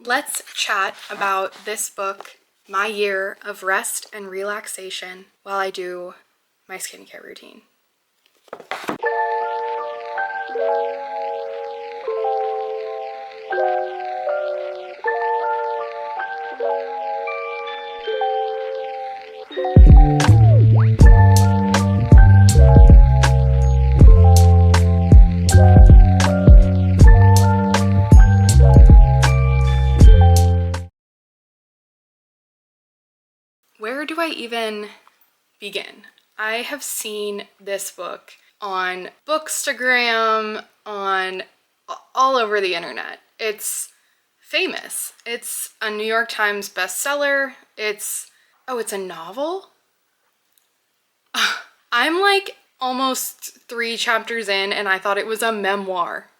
Let's chat about this book, My Year of Rest and Relaxation, while I do my skincare routine. Where do I even begin? I have seen this book on Bookstagram, on all over the internet. It's famous. It's a New York Times bestseller. It's a novel? I'm like almost 3 chapters in and I thought it was a memoir.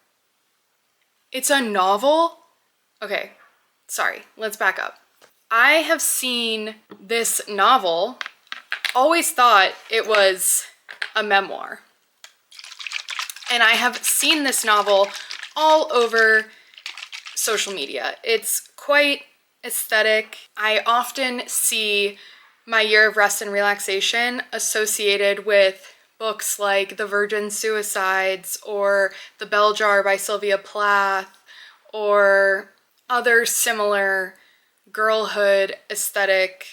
It's a novel? Okay, sorry, let's back up. I have seen this novel, always thought it was a memoir. And I have seen this novel all over social media. It's quite aesthetic. I often see My Year of Rest and Relaxation associated with books like The Virgin Suicides or The Bell Jar by Sylvia Plath or other similar girlhood aesthetic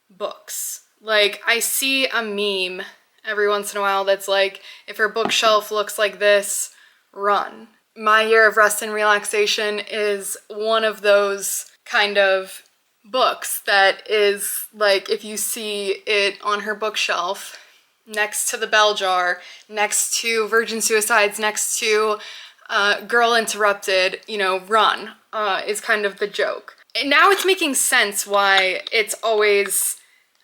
books. Like, I see a meme every once in a while that's like, if her bookshelf looks like this, run. My Year of Rest and Relaxation is one of those kind of books that is like, if you see it on her bookshelf next to The Bell Jar, next to Virgin Suicides, next to Girl Interrupted, run, is kind of the joke. And now it's making sense why it's always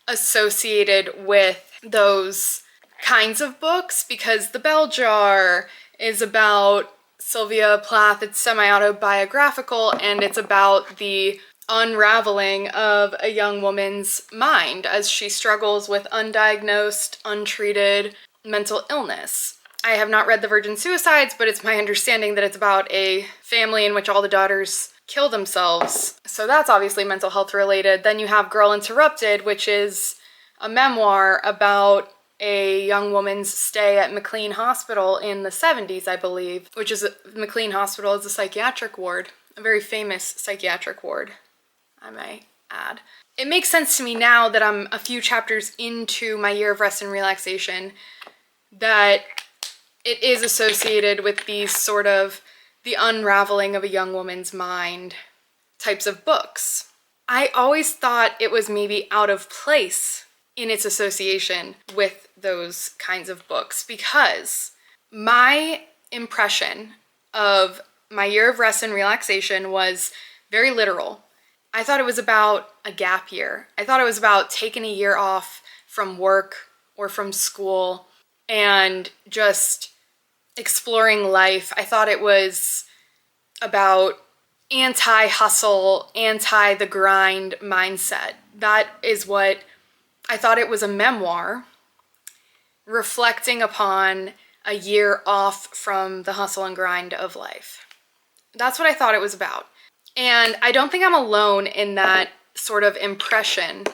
associated with those kinds of books, because The Bell Jar is about Sylvia Plath, it's semi-autobiographical, and it's about the unraveling of a young woman's mind as she struggles with undiagnosed, untreated mental illness. I have not read The Virgin Suicides, but it's my understanding that it's about a family in which all the daughters kill themselves. So that's obviously mental health related. Then you have Girl Interrupted, which is a memoir about a young woman's stay at McLean Hospital in the 70s, I believe, which is McLean Hospital is a psychiatric ward, a very famous psychiatric ward, I may add. It makes sense to me now that I'm a few chapters into My Year of Rest and Relaxation that it is associated with these sort of the unraveling of a young woman's mind types of books. I always thought it was maybe out of place in its association with those kinds of books, because my impression of My Year of Rest and Relaxation was very literal. I thought it was about a gap year. I thought it was about taking a year off from work or from school and just exploring life. I thought it was about anti-hustle, anti-the grind mindset. That is what I thought. It was a memoir reflecting upon a year off from the hustle and grind of life. That's what I thought it was about. And I don't think I'm alone in that sort of impression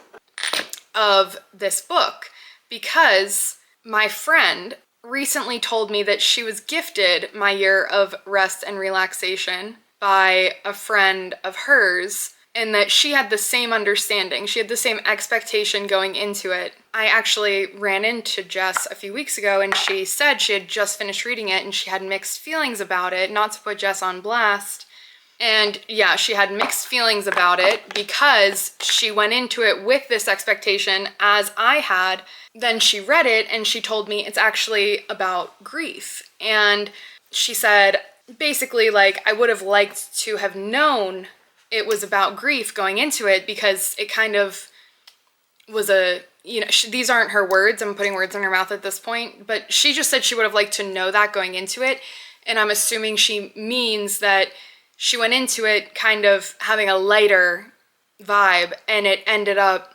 of this book, because my friend recently told me that she was gifted My Year of Rest and Relaxation by a friend of hers, and that she had the same understanding. She had the same expectation going into it. I actually ran into Jess a few weeks ago and she said she had just finished reading it and she had mixed feelings about it, not to put Jess on blast. And yeah, she had mixed feelings about it because she went into it with this expectation, as I had. Then she read it and she told me it's actually about grief. And she said, basically, like, I would have liked to have known it was about grief going into it, because it kind of was these aren't her words, I'm putting words in her mouth at this point, but she just said she would have liked to know that going into it. And I'm assuming she means that she went into it kind of having a lighter vibe, and it ended up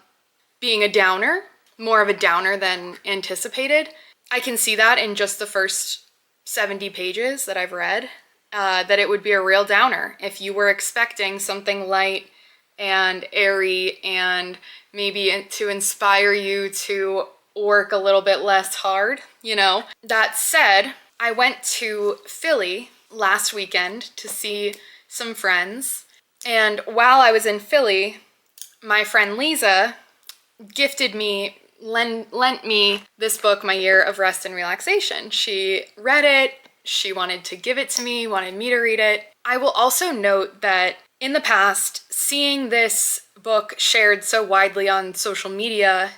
being a downer, more of a downer than anticipated. I can see that in just the first 70 pages that I've read. that it would be a real downer. If you were expecting something light and airy and maybe to inspire you to work a little bit less hard, you know. That said, I went to Philly last weekend to see some friends, and while I was in Philly, my friend Lisa gifted me, lent me this book, My Year of Rest and Relaxation. She read it, she wanted to give it to me, wanted me to read it. I will also note that in the past, seeing this book shared so widely on social media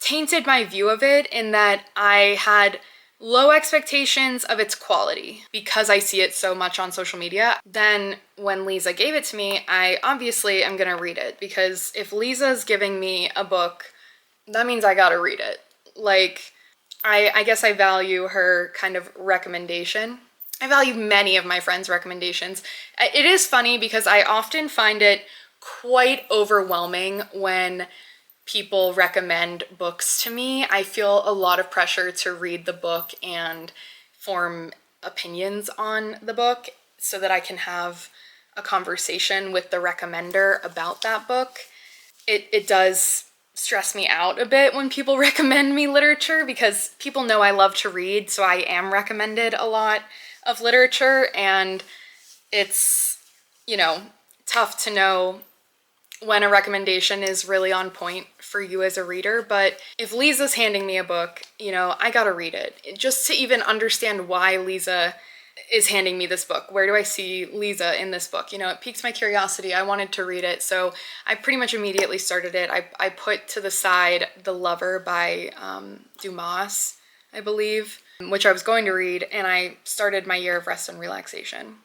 tainted my view of it, in that I had low expectations of its quality because I see it so much on social media. Then when Lisa gave it to me, I obviously am gonna read it, because if Lisa's giving me a book, that means I gotta read it. Like, I guess I value her kind of recommendation. I value many of my friends' recommendations. It is funny because I often find it quite overwhelming when people recommend books to me. I feel a lot of pressure to read the book and form opinions on the book so that I can have a conversation with the recommender about that book. It does stress me out a bit when people recommend me literature, because people know I love to read, so I am recommended a lot of literature, and it's, you know, tough to know when a recommendation is really on point for you as a reader. But if Lisa's handing me a book, you know, I gotta read it. Just to even understand why Lisa is handing me this book. Where do I see Lisa in this book? You know, it piques my curiosity. I wanted to read it, so I pretty much immediately started it. I put to the side The Lover by Dumas, I believe, which I was going to read, and I started My Year of Rest and Relaxation.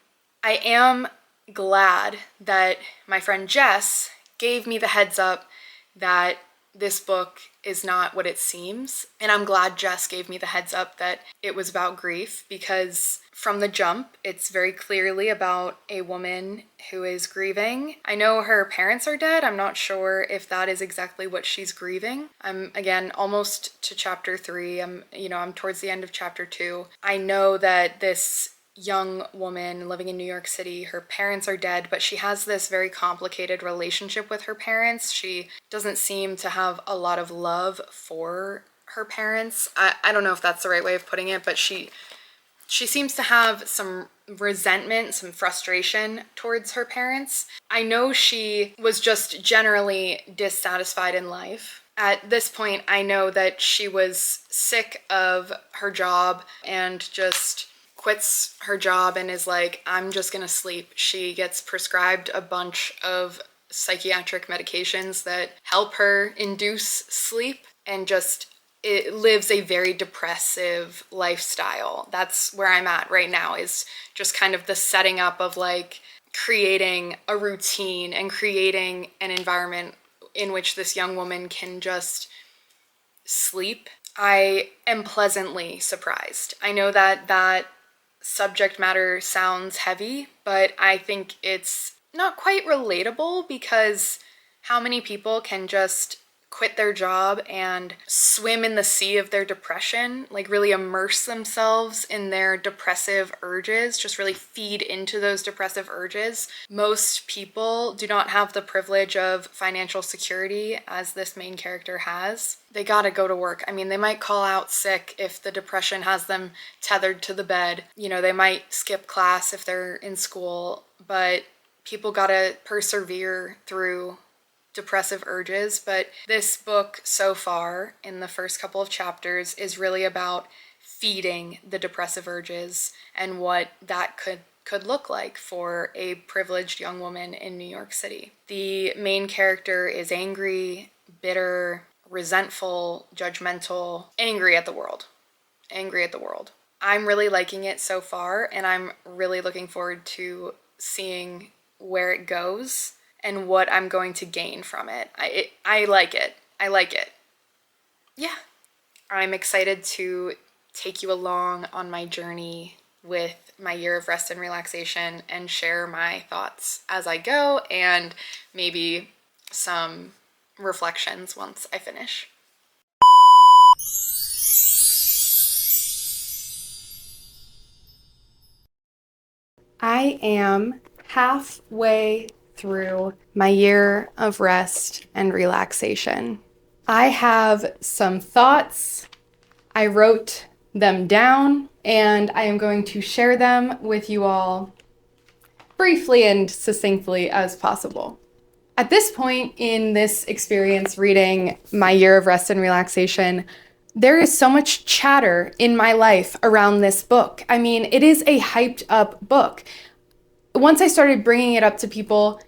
I am glad that my friend Jess gave me the heads up that this book is not what it seems. And I'm glad Jess gave me the heads up that it was about grief, because from the jump, it's very clearly about a woman who is grieving. I know her parents are dead. I'm not sure if that is exactly what she's grieving. I'm, again, almost to chapter 3. I'm towards the end of chapter 2. I know that this young woman living in New York City, her parents are dead, but she has this very complicated relationship with her parents. She doesn't seem to have a lot of love for her parents. I don't know if that's the right way of putting it, but she seems to have some resentment, some frustration towards her parents. I know she was just generally dissatisfied in life. At this point, I know that she was sick of her job and just quits her job and is like, I'm just gonna sleep. She gets prescribed a bunch of psychiatric medications that help her induce sleep, and just it lives a very depressive lifestyle. That's where I'm at right now, is just kind of the setting up of like creating a routine and creating an environment in which this young woman can just sleep. I am pleasantly surprised. I know that subject matter sounds heavy, but I think it's not quite relatable, because how many people can just quit their job and swim in the sea of their depression, like really immerse themselves in their depressive urges, just really feed into those depressive urges. Most people do not have the privilege of financial security as this main character has. They gotta go to work. I mean, they might call out sick if the depression has them tethered to the bed. You know, they might skip class if they're in school, but people gotta persevere through depressive urges. But this book so far, in the first couple of chapters, is really about feeding the depressive urges and what that could look like for a privileged young woman in New York City. The main character is angry, bitter, resentful, judgmental, angry at the world. I'm really liking it so far, and I'm really looking forward to seeing where it goes and what I'm going to gain from it. I like it. Yeah. I'm excited to take you along on my journey with My Year of Rest and Relaxation and share my thoughts as I go, and maybe some reflections once I finish. I am halfway through my year of rest and relaxation. I have some thoughts. I wrote them down, and I am going to share them with you all briefly and succinctly as possible. At this point in this experience reading my year of rest and relaxation, there is so much chatter in my life around this book. I mean, it is a hyped up book. Once I started bringing it up to people,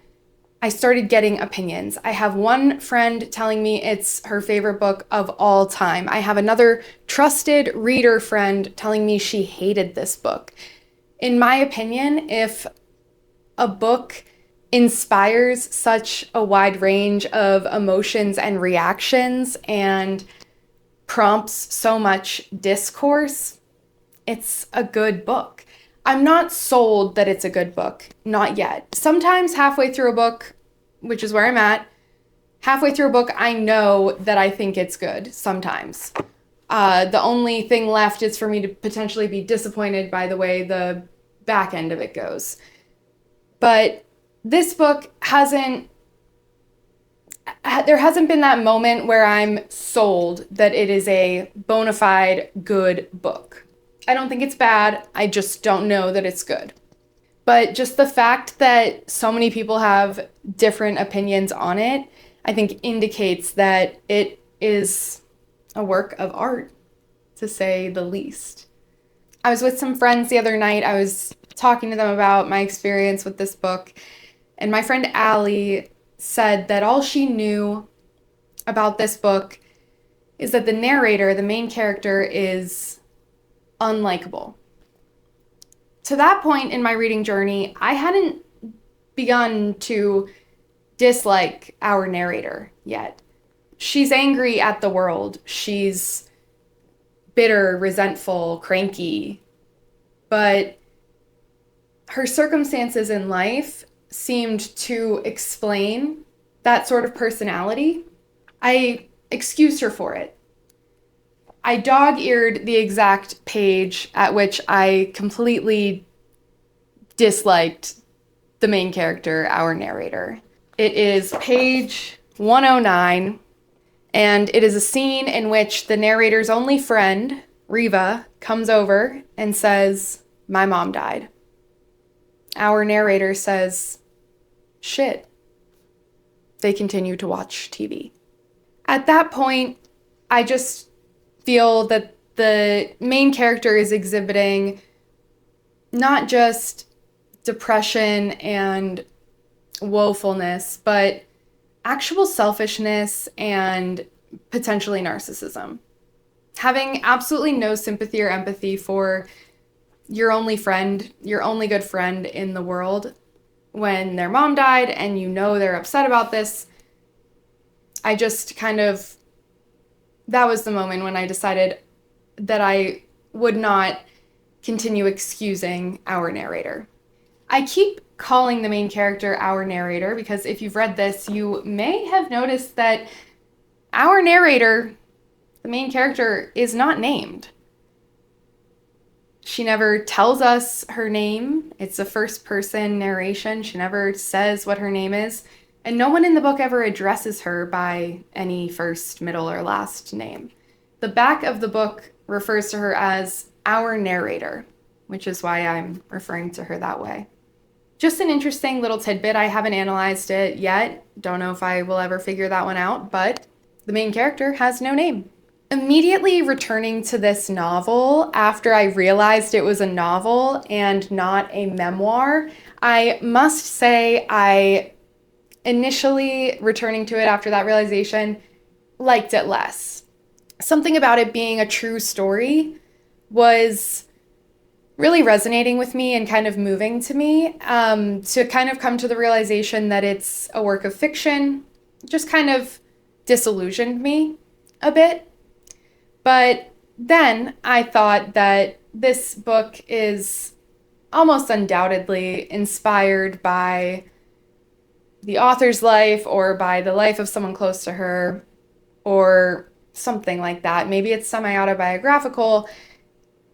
I started getting opinions. I have one friend telling me it's her favorite book of all time. I have another trusted reader friend telling me she hated this book. In my opinion, if a book inspires such a wide range of emotions and reactions and prompts so much discourse, it's a good book. I'm not sold that it's a good book, not yet. Sometimes halfway through a book, which is where I'm at, halfway through a book, I know that I think it's good sometimes. The only thing left is for me to potentially be disappointed by the way the back end of it goes. But this book there hasn't been that moment where I'm sold that it is a bona fide good book. I don't think it's bad. I just don't know that it's good. But just the fact that so many people have different opinions on it, I think indicates that it is a work of art, to say the least. I was with some friends the other night. I was talking to them about my experience with this book, and my friend Allie said that all she knew about this book is that the narrator, the main character, is unlikable. To that point in my reading journey, I hadn't begun to dislike our narrator yet. She's angry at the world. She's bitter, resentful, cranky. But her circumstances in life seemed to explain that sort of personality. I excused her for it. I dog-eared the exact page at which I completely disliked the main character, our narrator. It is page 109, and it is a scene in which the narrator's only friend, Riva, comes over and says, "My mom died." Our narrator says, "Shit." They continue to watch TV. At that point, I just feel that the main character is exhibiting not just depression and woefulness, but actual selfishness and potentially narcissism. Having absolutely no sympathy or empathy for your only friend, your only good friend in the world, when their mom died and you know they're upset about this, I just that was the moment when I decided that I would not continue excusing our narrator. I keep calling the main character our narrator because if you've read this, you may have noticed that our narrator, the main character, is not named. She never tells us her name. It's a first-person narration. She never says what her name is. And no one in the book ever addresses her by any first, middle, or last name. The back of the book refers to her as our narrator, which is why I'm referring to her that way. Just an interesting little tidbit. I haven't analyzed it yet. Don't know if I will ever figure that one out, but the main character has no name. Immediately returning to this novel after I realized it was a novel and not a memoir, I must say I initially, returning to it after that realization, liked it less. Something about it being a true story was really resonating with me and kind of moving to me. To kind of come to the realization that it's a work of fiction just kind of disillusioned me a bit. But then I thought that this book is almost undoubtedly inspired by the author's life or by the life of someone close to her or something like that. Maybe it's semi-autobiographical.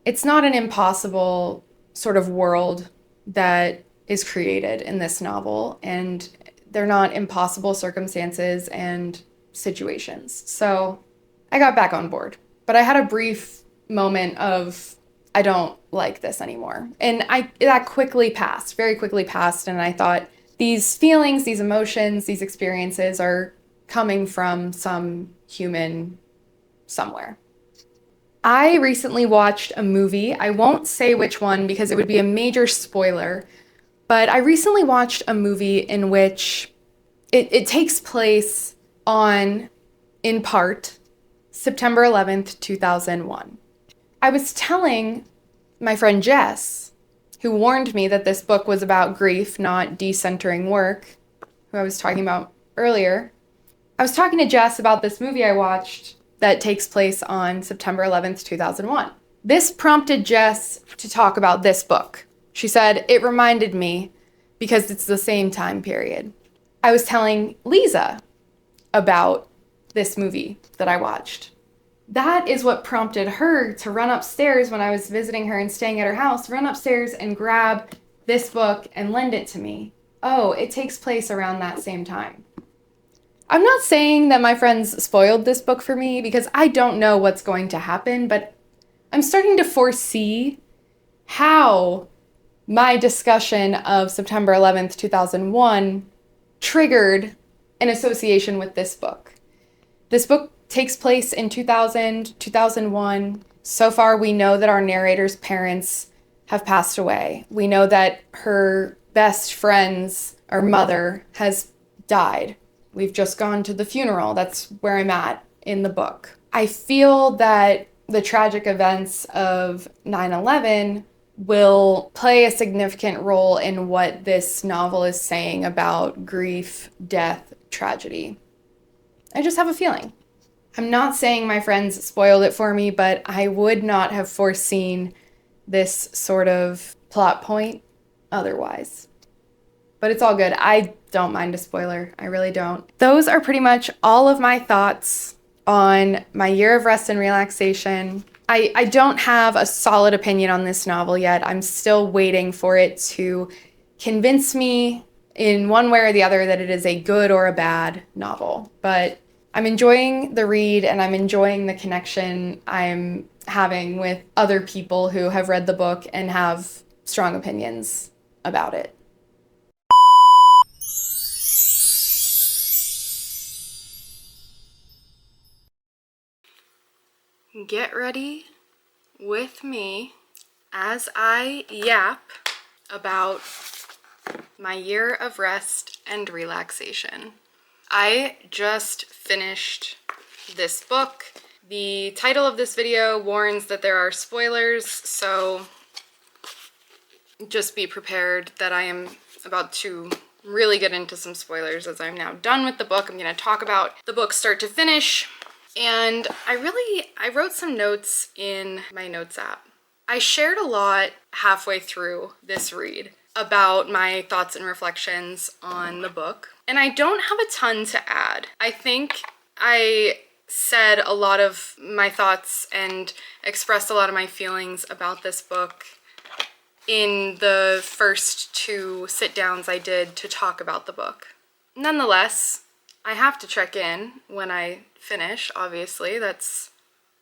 It's not an impossible sort of world that is created in this novel, and they're not impossible circumstances and situations. So I got back on board, but I had a brief moment of, I don't like this anymore. And that quickly passed, very quickly passed. And I thought, these feelings, these emotions, these experiences are coming from some human somewhere. I recently watched a movie. I won't say which one because it would be a major spoiler, but I recently watched a movie in which it takes place on, in part, September 11th, 2001. I was telling my friend Jess, who warned me that this book was about grief, not decentering work, who I was talking about earlier. I was talking to Jess about this movie I watched that takes place on September 11th, 2001. This prompted Jess to talk about this book. She said, it reminded me because it's the same time period. I was telling Lisa about this movie that I watched. That is what prompted her to run upstairs when I was visiting her and staying at her house, run upstairs and grab this book and lend it to me. Oh, it takes place around that same time. I'm not saying that my friends spoiled this book for me because I don't know what's going to happen, but I'm starting to foresee how my discussion of September 11th, 2001 triggered an association with this book. This book takes place in 2000, 2001. So far, we know that our narrator's parents have passed away. We know that her best friend's, or mother, has died. We've just gone to the funeral. That's where I'm at in the book. I feel that the tragic events of 9/11 will play a significant role in what this novel is saying about grief, death, tragedy. I just have a feeling. I'm not saying my friends spoiled it for me, but I would not have foreseen this sort of plot point otherwise. But it's all good. I don't mind a spoiler. I really don't. Those are pretty much all of my thoughts on my year of rest and relaxation. I don't have a solid opinion on this novel yet. I'm still waiting for it to convince me in one way or the other that it is a good or a bad novel. But I'm enjoying the read and I'm enjoying the connection I'm having with other people who have read the book and have strong opinions about it. Get ready with me as I yap about my year of rest and relaxation. I just finished this book. The title of this video warns that there are spoilers, so just be prepared that I am about to really get into some spoilers as I'm now done with the book. I'm going to talk about the book start to finish. And I wrote some notes in my notes app. I shared a lot halfway through this read about my thoughts and reflections on the book. And I don't have a ton to add. I think I said a lot of my thoughts and expressed a lot of my feelings about this book in the first two sit-downs I did to talk about the book. Nonetheless, I have to check in when I finish, obviously. That's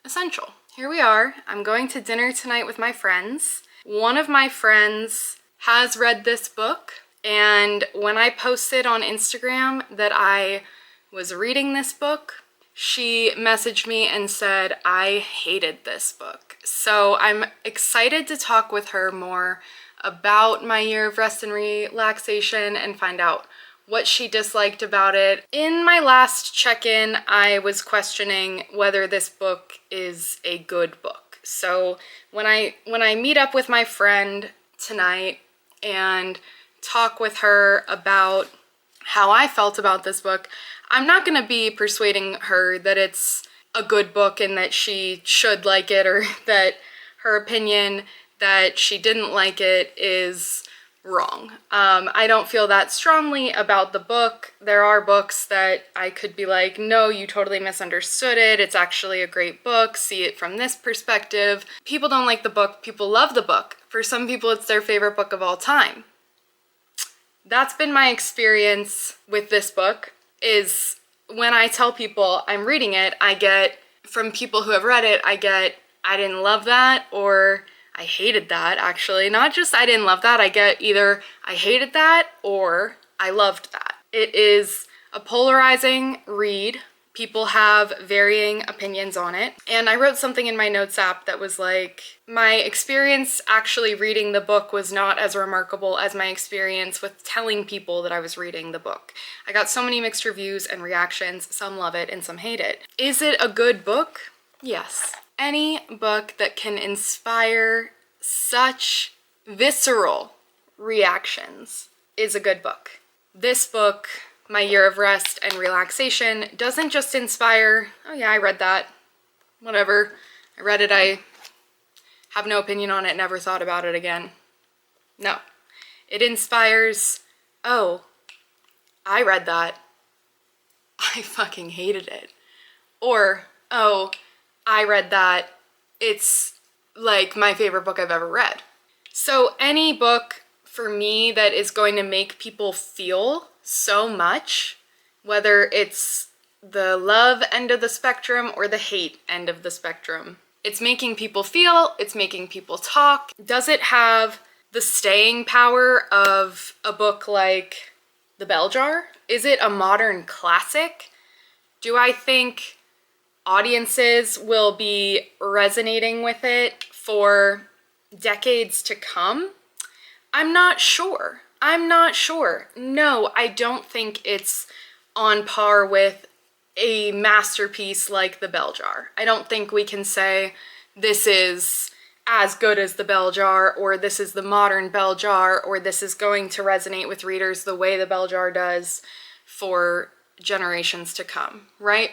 essential. Here we are. I'm going to dinner tonight with my friends. One of my friends has read this book, and when I posted on Instagram that I was reading this book, she messaged me and said, I hated this book. So I'm excited to talk with her more about my year of rest and relaxation and find out what she disliked about it. In my last check-in, I was questioning whether this book is a good book. So when I meet up with my friend tonight and talk with her about how I felt about this book, I'm not going to be persuading her that it's a good book and that she should like it, or that her opinion that she didn't like it is wrong. I don't feel that strongly about the book. There are books that I could be like, no, you totally misunderstood it. It's actually a great book. See it from this perspective. People don't like the book. People love the book. For some people, it's their favorite book of all time. That's been my experience with this book, is when I tell people I'm reading it, I get, from people who have read it, I get, I didn't love that, or I hated that, actually. Not just I didn't love that, I get either I hated that or I loved that. It is a polarizing read. People have varying opinions on it. And I wrote something in my notes app that was like, my experience actually reading the book was not as remarkable as my experience with telling people that I was reading the book. I got so many mixed reviews and reactions. Some love it and some hate it. Is it a good book? Yes. Any book that can inspire such visceral reactions is a good book. This book, My Year of Rest and Relaxation, doesn't just inspire, oh yeah, I read that, whatever, I read it, I have no opinion on it, never thought about it again. No. It inspires, oh, I read that, I fucking hated it. Or, oh, I read that, it's like my favorite book I've ever read. So any book for me that is going to make people feel so much, whether it's the love end of the spectrum or the hate end of the spectrum, it's making people feel, it's making people talk. Does it have the staying power of a book like The Bell Jar? Is it a modern classic? Do I think audiences will be resonating with it for decades to come? I'm not sure. No, I don't think it's on par with a masterpiece like The Bell Jar. I don't think we can say this is as good as The Bell Jar, or this is the modern Bell Jar, or this is going to resonate with readers the way The Bell Jar does for generations to come, right?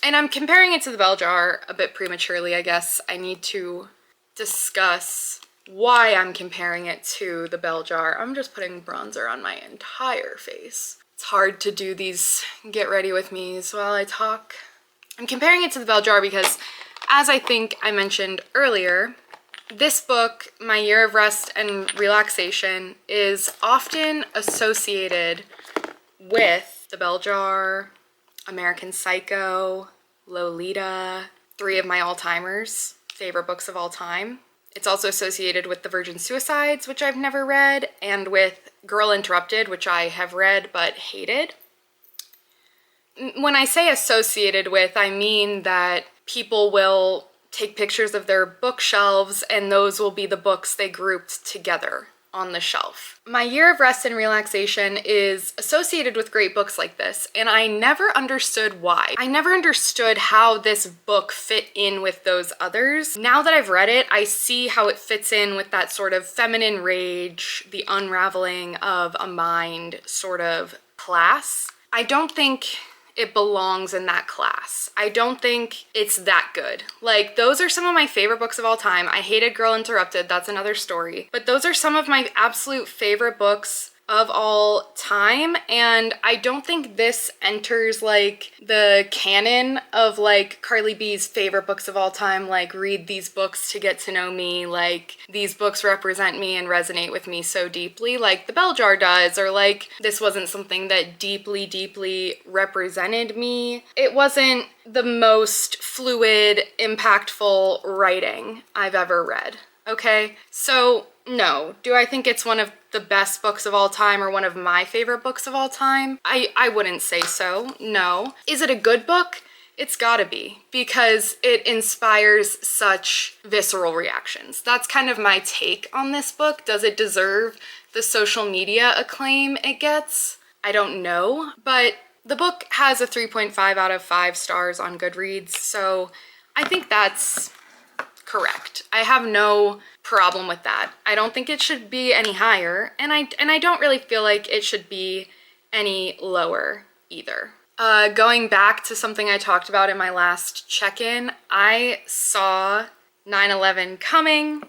And I'm comparing it to The Bell Jar a bit prematurely, I guess. I need to discuss why I'm comparing it to The Bell Jar. I'm just putting bronzer on my entire face. It's hard to do these get ready with me's while I talk. I'm comparing it to The Bell Jar because, as I think I mentioned earlier, this book, My Year of Rest and Relaxation, is often associated with The Bell Jar, American Psycho, Lolita, three of my all-timers, favorite books of all time. It's also associated with The Virgin Suicides, which I've never read, and with Girl Interrupted, which I have read but hated. When I say associated with, I mean that people will take pictures of their bookshelves and those will be the books they grouped together on the shelf. My Year of Rest and Relaxation is associated with great books like this, and I never understood why. I never understood how this book fit in with those others. Now that I've read it, I see how it fits in with that sort of feminine rage, the unraveling of a mind sort of class. I don't think it belongs in that class. I don't think it's that good. Like, those are some of my favorite books of all time. I hated Girl Interrupted, that's another story. But those are some of my absolute favorite books of all time, and I don't think this enters like the canon of like Carly B's favorite books of all time, like read these books to get to know me, like these books represent me and resonate with me so deeply, like The Bell Jar does, or like this wasn't something that deeply represented me. It wasn't the most fluid, impactful writing I've ever read. Okay, so no. Do I think it's one of the best books of all time or one of my favorite books of all time? I wouldn't say so, no. Is it a good book? It's gotta be, because it inspires such visceral reactions. That's kind of my take on this book. Does it deserve the social media acclaim it gets? I don't know, but the book has a 3.5 out of 5 stars on Goodreads, so I think that's correct. I have no problem with that. I don't think it should be any higher, and I don't really feel like it should be any lower either. Going back to something I talked about in my last check-in, I saw 9/11 coming.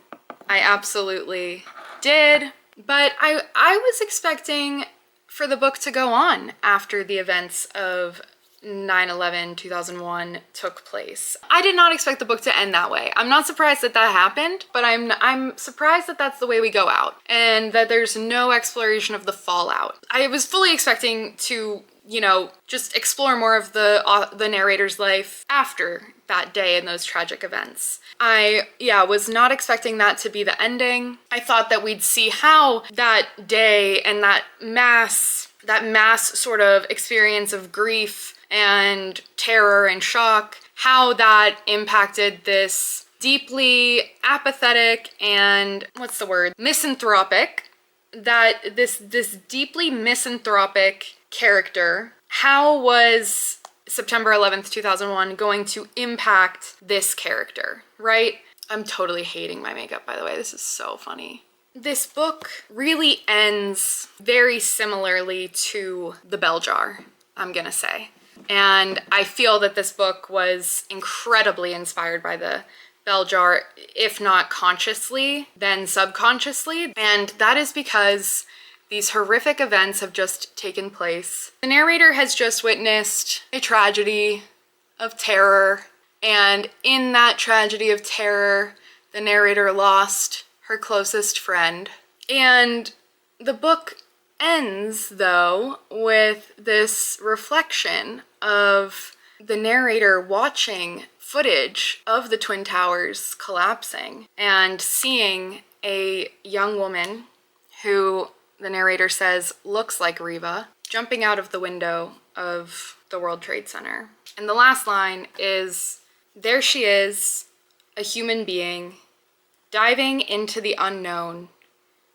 I absolutely did, but I was expecting for the book to go on after the events of 9/11, 2001 took place. I did not expect the book to end that way. I'm not surprised that that happened, but I'm surprised that that's the way we go out and that there's no exploration of the fallout. I was fully expecting to, you know, just explore more of the narrator's life after that day and those tragic events. I was not expecting that to be the ending. I thought that we'd see how that day and that mass sort of experience of grief and terror and shock, how that impacted this deeply apathetic and, misanthropic, that this deeply misanthropic character, how was September 11th, 2001 going to impact this character, right? I'm totally hating my makeup, by the way. This is so funny. This book really ends very similarly to The Bell Jar, I'm gonna say. And I feel that this book was incredibly inspired by The Bell Jar, if not consciously, then subconsciously. And that is because these horrific events have just taken place. The narrator has just witnessed a tragedy of terror, and in that tragedy of terror, the narrator lost her closest friend. And the book ends, though, with this reflection of the narrator watching footage of the Twin Towers collapsing and seeing a young woman who the narrator says looks like Reva jumping out of the window of the World Trade Center. And the last line is, "There she is, a human being, diving into the unknown,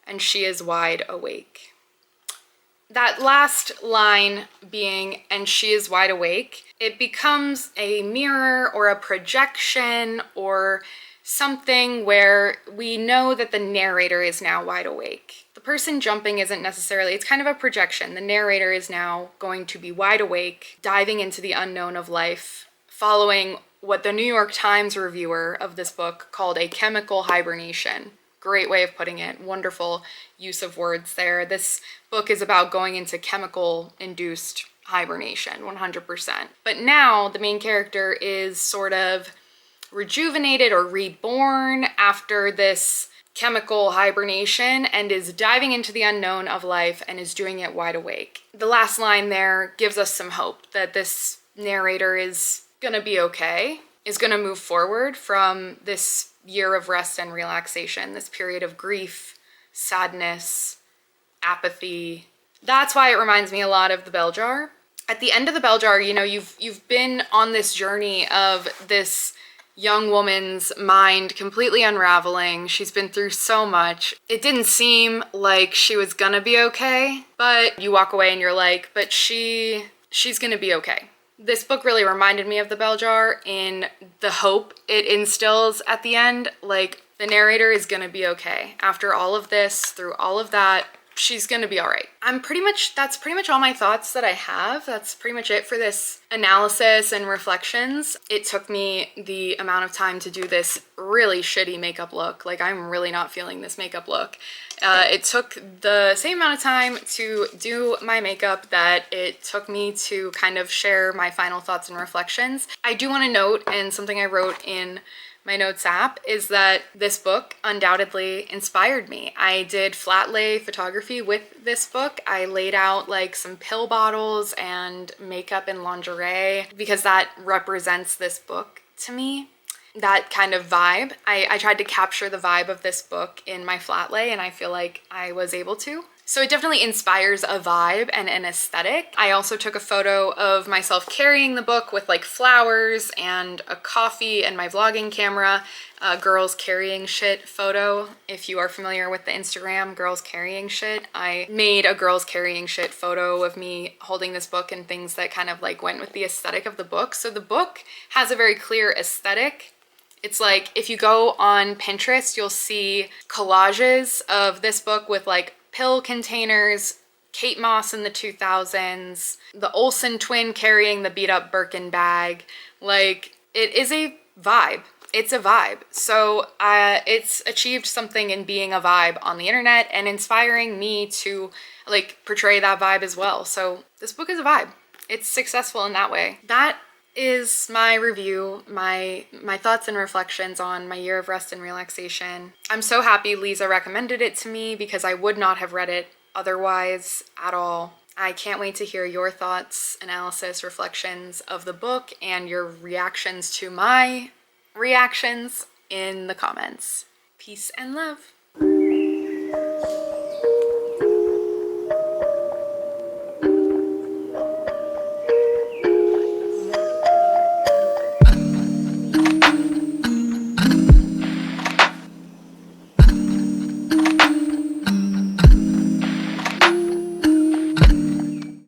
and she is wide awake." That last line being, "and she is wide awake," it becomes a mirror or a projection or something where we know that the narrator is now wide awake. The person jumping isn't necessarily, it's kind of a projection. The narrator is now going to be wide awake, diving into the unknown of life, following what the New York Times reviewer of this book called a chemical hibernation. Great way of putting it. Wonderful use of words there. This book is about going into chemical-induced hibernation, 100%. But now the main character is sort of rejuvenated or reborn after this chemical hibernation and is diving into the unknown of life and is doing it wide awake. The last line there gives us some hope that this narrator is gonna be okay, is gonna move forward from this year of rest and relaxation, this period of grief, sadness, apathy. That's why it reminds me a lot of The Bell Jar. At the end of The Bell Jar, you know, you've been on this journey of this young woman's mind completely unraveling. She's been through so much. It didn't seem like she was gonna be okay, but you walk away and you're like, but she's gonna be okay. This book really reminded me of The Bell Jar in the hope it instills at the end. Like, the narrator is gonna be okay. After all of this, through all of that, she's gonna be all right. That's pretty much all my thoughts that I have. That's pretty much it for this analysis and reflections. It took me the amount of time to do this really shitty makeup look. Like, I'm really not feeling this makeup look. It took the same amount of time to do my makeup that it took me to kind of share my final thoughts and reflections. I do want to note, and something I wrote in my notes app, is that this book undoubtedly inspired me. I did flat lay photography with this book. I laid out like some pill bottles and makeup and lingerie because that represents this book to me. That kind of vibe. I tried to capture the vibe of this book in my flat lay, and I feel like I was able to. So it definitely inspires a vibe and an aesthetic. I also took a photo of myself carrying the book with like flowers and a coffee and my vlogging camera. Girls carrying shit photo. If you are familiar with the Instagram girls carrying shit, I made a girls carrying shit photo of me holding this book and things that kind of like went with the aesthetic of the book. So the book has a very clear aesthetic. It's like if you go on Pinterest, you'll see collages of this book with like pill containers, Kate Moss in the 2000s, the Olsen twin carrying the beat up Birkin bag. Like, it is a vibe. It's a vibe. So it's achieved something in being a vibe on the internet and inspiring me to like portray that vibe as well. So this book is a vibe. it's successful in that way. That is my review, my thoughts and reflections on my year of rest and relaxation. I'm so happy Lisa recommended it to me because I would not have read it otherwise at all. I can't wait to hear your thoughts, analysis, reflections of the book, and your reactions to my reactions in the comments. Peace and love.